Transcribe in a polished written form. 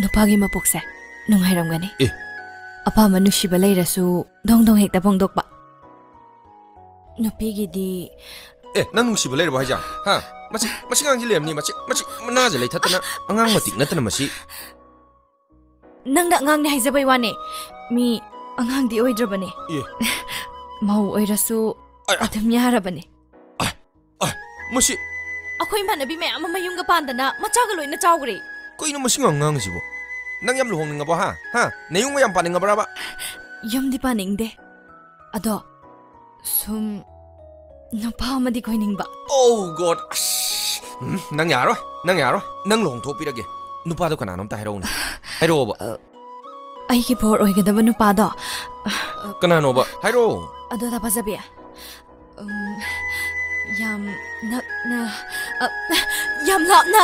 नुपागी मपुकसे नुंगाइरमगनी अपामा नुसिबा लेरसु दong dong hekta phongdokpa नुपीगिदी nang नुसिबा लेरबा हाइजा हा मसी गांजी lemony मसी मनाजे लेथतना अंगांग मतिक नतना मसी नंगदा अंगांग ने हाइजबाई वाने मी अंगांग दी ओइद्रबने माउ ओइरसु अधम यारबने मसी अखोइ मानबी मयाम मयुंगा पांदना मचागा लोइना चाउग्रे कोइनो मसी गांग जिबो नंग याम लुहोंगबा हा नेयुंग याम पानिंगबराबा यमदी पानिंगदे अदो सुम नुपा अमदी कोइनिंगबा oh god nang yaro nang long thopirage nupa do kana namta hairo na hairo ba ai ki bor oigedaba nupa do kana no ba hairo ado da bazabe yam na yam la na